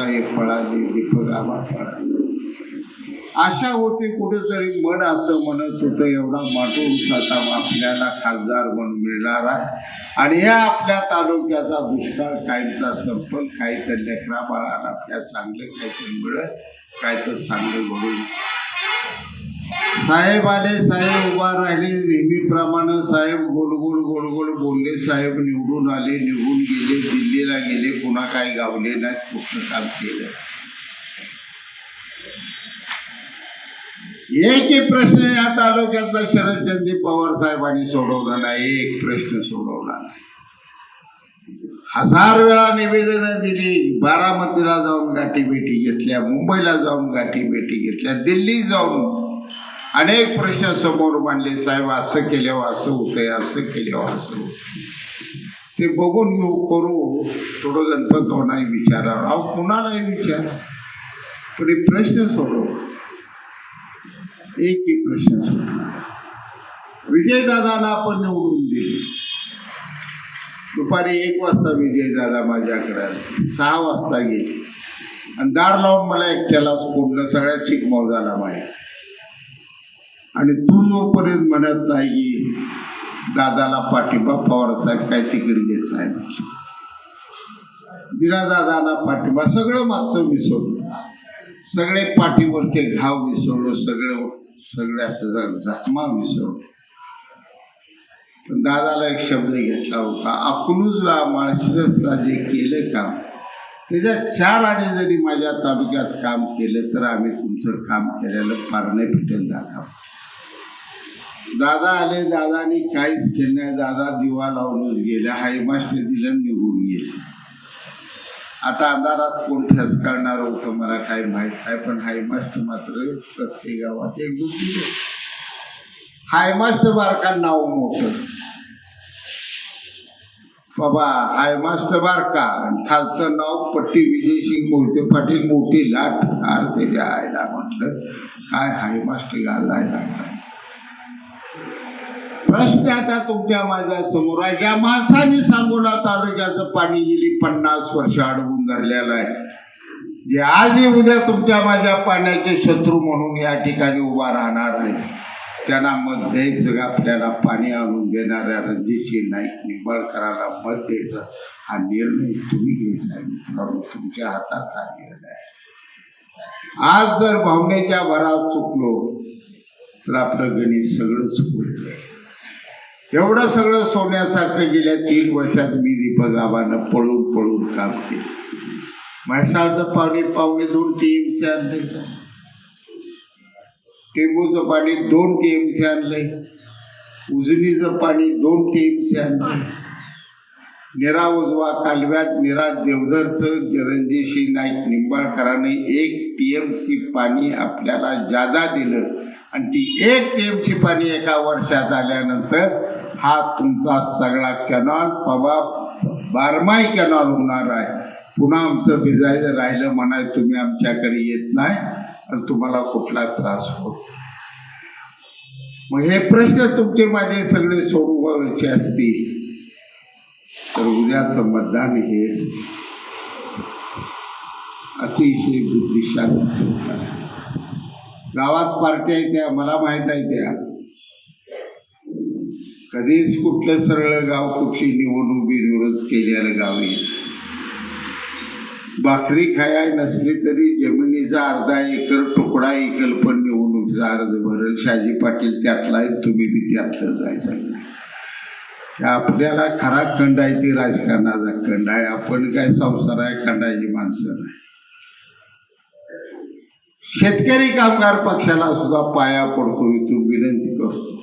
साहेब पळाले, दीपक आबा पळाले. आशा होती कुठेतरी मन असं म्हणत होतं एवढा माटून साता आपल्याला खासदार म्हणून मिळणार आहे आणि या आपल्या तालुक्याचा दुष्काळ कायमचा संपल. काही तर लेकरा बाळाला आपल्या चांगलं काहीतरी मिळत, काय तर चांगलं घडून. साहेब आले, साहेब उभा राहिले नेहमीप्रमाणे. साहेब गोल गोल गोल गोल बोलले. साहेब निवडून आले, निघून गेले, दिल्लीला गेले, पुन्हा काही गावले नाहीत, कुठलं काम केलं. एकही प्रश्न या तालुक्यातला शरदचंद्र पवार साहेबांनी सोडवला नाही. एक प्रश्न सोडवला नाही. 1000 वेळा निवेदनं दिली. बारामतीला जाऊन गाठीभेटी घेतल्या, मुंबईला जाऊन गाठीभेटी घेतल्या, दिल्ली जाऊन अनेक प्रश्न समोर मांडले. साहेब असं केल्यावर असं होतंय, असं केल्यावर असं होतं. ते बघून घेऊ, करू, थोडं गणपतोडाही विचारावं. अहो कुणालाही विचारा, पण हे प्रश्न सोडव. एकही प्रश्न सोडला. विजयदादाला आपण निवडून दिले. दुपारी 1 वाजता विजयदादा माझ्याकडे आले, 6 वाजता गेले आणि दार लावून मला एकट्यालाच कोंडलं. सगळ्या चिकमोल झाला माझ्या. आणि तू जोपर्यंत म्हणत नाही की दादाला पाठिंबा, पवार साहेब काही तिकीट देत नाही, दिला दादाला पाठिंबा. सगळं मागचं विसरलो, सगळे पाठीवरचे घाव विसरलो, सगळ्या जखमा विसरलो. पण दादाला एक शब्द घेतला होता, अकलूजला माळशिरसला जे केलं काम त्याच्या 4 आणे जरी माझ्या तालुक्यात काम केलं तर आम्ही तुमचं काम केलेलं पार नाही भेटेल दादा. दादा आले, दादानी काहीच केलं नाही. दादा दिवा लावूनच गेले, हायमास्ट दिलं, निघून गेले. आता अंधारात कोण ठस काढणार होतं मला काही माहीत नाही, पण हायमास्ट मात्र प्रत्येक गावात एक दुसरी. हायमास्ट बारका नाव मोठं बाबा, हायमास्ट बारका, खालचं नाव पट्टी विजयसिंग मोहिते पाटील, मोठी लाट. आर त्याच्या आयला म्हटलं काय हायमास्ट घालायला. प्रश्न आता तुमच्या माझ्या समोर आहे. ज्या माणसाने सांगोला तालुक्याचं पाणी गेली 50 वर्ष अडवून धरलेलं आहे, जे आजही उद्या तुमच्या माझ्या पाण्याचे शत्रू म्हणून या ठिकाणी उभा राहणार आहे, त्यांना मत द्यायचं. आपल्याला पाणी आणून देणाऱ्या रणजितसिंह नाईक निंबाळकरांना मत द्यायचं. हा निर्णय तुम्ही घ्यायचा आहे मित्रांनो, तुमच्या हातात हा निर्णय आहे. आज जर भावनेच्या भरात चुकलो तर आपलं गणित सगळं चुकलं. एवढं सगळं सोन्यासारखं गेल्या 3 वर्षात मी दीपक आबानं पळून पळून काम केलं. म्हैसाळचं पाणी 2.25 TMC आणलंय, टेंबूचं पाणी 2 TMC आणलंय, उजनीचं पाणी 2 TMC आणलंय, निरा उजवा कालव्यात निरा देवधरचं रणजितसिंह नाईक निंबाळकरांनी 1 TMC पाणी आपल्याला जादा दिलं आणि ती 1 TMC पाणी एका वर्षात आल्यानंतर हा तुमचा सगळा कॅनॉल बाबा 12माही कॅनॉल होणार आहे. पुन्हा आमचं भिजायचं राहिलं म्हणाय तुम्ही आमच्याकडे येत नाही आणि तुम्हाला कुठला त्रास होत. मग हे प्रश्न तुमचे माझे सगळे सोडवायचे असतील तर उद्याचं मतदान हे अतिशय बुद्धिशाली. गावात पार्ट्या आहेत त्या मला माहीत आहे, त्या कधीच कुठलं सरळ गाव कुठली निवडणूक बिनविरोध केलेलं गाव आहे. भाकरी खाय नसली तरी जमिनीचा अर्धा एकर तुकडा एकल पण निवडणुकीचा अर्ज भरल. शाजी पाटील त्यातला आहे, तुम्ही बी त्यातलं जायचं. आपल्याला खरा खंड आहे ती राजकारणाचा खंड आहे. आपण काय संसार आहे खंडाची माणसं नाही. शेतकरी कामगार पक्षाला सुद्धा पाया पडतो. इथून विनंती करतो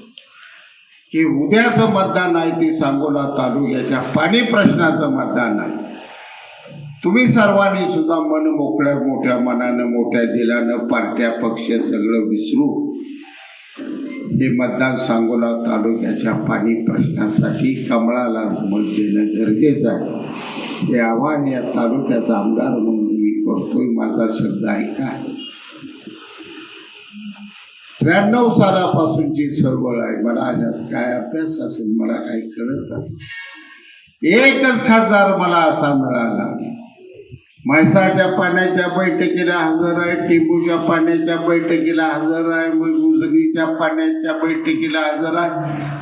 की उद्याचं मतदान आहे ते सांगोला तालुक्याच्या पाणी प्रश्नाचं मतदान आहे. तुम्ही सर्वांनी सुद्धा मन मोकळ्या मोठ्या मनानं मोठ्या दिलानं पार्ट्या पक्ष सगळं विसरू हे मतदान सांगोला तालुक्याच्या पाणी प्रश्नासाठी कमळाला मत देणं गरजेचं आहे. हे आव्हान या तालुक्याचा आमदार म्हणून मी करतोय. माझा शब्द ऐका. 93 सालापासूनची चळवळ आहे. मला ह्यात काय अभ्यास असेल, मला काही कळत असेल. एकच खासदार मला असा मिळाला म्हैसाच्या पाण्याच्या बैठकीला हजर आहे, टिंबूच्या पाण्याच्या बैठकीला हजर आहे, मग उजनीच्या पाण्याच्या बैठकीला हजर आहे.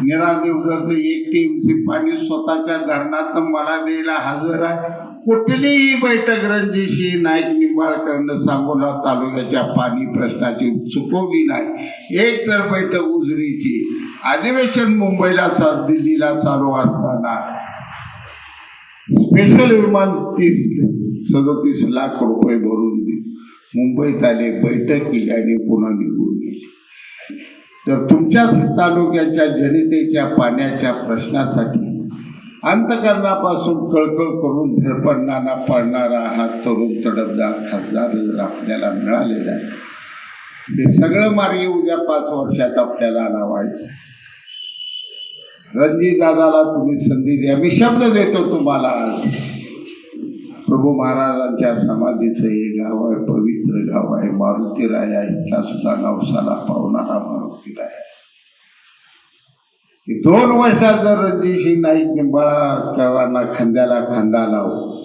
निरा देवधरचं 1 टीएमसी पाणी स्वतःच्या धरणात मला द्यायला हजर आहे. कुठलीही बैठक रणजितसिंह नाईक निंबाळकरनं सांगोला तालुक्याच्या पाणी प्रश्नाची चुकवली नाही. एक तर बैठक उजनीची, अधिवेशन मुंबईला दिल्लीला चालू असताना स्पेशल विमान 37 लाख रुपये भरून मुंबईत आले, बैठक केली आणि पुन्हा निघून गेले. तर तुमच्याच तालुक्याच्या जनतेच्या पाण्याच्या प्रश्नासाठी अंतकरणापासून कळकळ करून धडपडणारा पडणारा हा तरुण तडफदार खासदार जर आपल्याला मिळालेला आहे, हे सगळं मार्गी उद्या 5 वर्षात आपल्याला लावायचं. रणजित दादाला तुम्ही संधी द्या. मी शब्द देतो तुम्हाला. आज प्रभू महाराजांच्या समाधीचं हे गाव आहे, पवित्र गाव आहे. मारुतीराय आहे, इथला सुद्धा नवसाला पावणारा मारुतीराय आहे. 2 वर्षात जर रणजितसिंह नाईक निंबाळकरांना खांद्याला खांदा लावून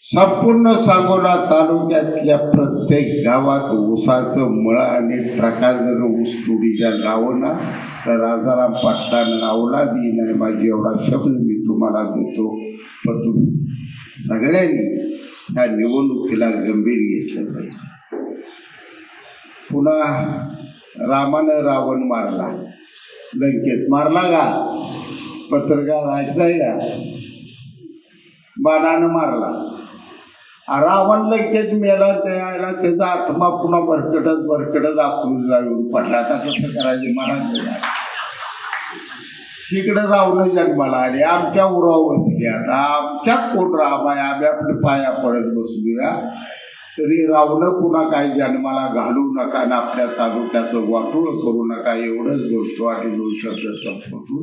संपूर्ण सांगोला तालुक्यातल्या प्रत्येक गावात ऊसाचं मळ आणि ट्रका जर ऊस तुडीच्या लावणं तर राजाराम पाटलांना लावला दी नाही. माझी एवढा शब्द मी तुम्हाला देतो. पण तुम्ही सगळ्यांनी ह्या निवडणुकीला गंभीर घेतलं पाहिजे. पुन्हा रामानं रावण मारला, लंकेत मारला का? पत्रकार ऐकताय का? बाणानं मारला. रावण लंकेत मेला, त्याला त्याचा आत्मा पुन्हा भरकटत अक्रूजला येऊन पडला. आता कसं करायचं मला? तिकडं रावण जन्माला आले, आमच्या उरावर बसले. आता आमच्यात कोण राम आहे? आम्ही आपल्या पाया पडत बसूया. तरी रावण पुन्हा काही जन्माला घालू नका आणि आपल्या तालुक्याचं वाटोळ करू नका, एवढंच बोलतो आणि 2 शब्द संपवतो.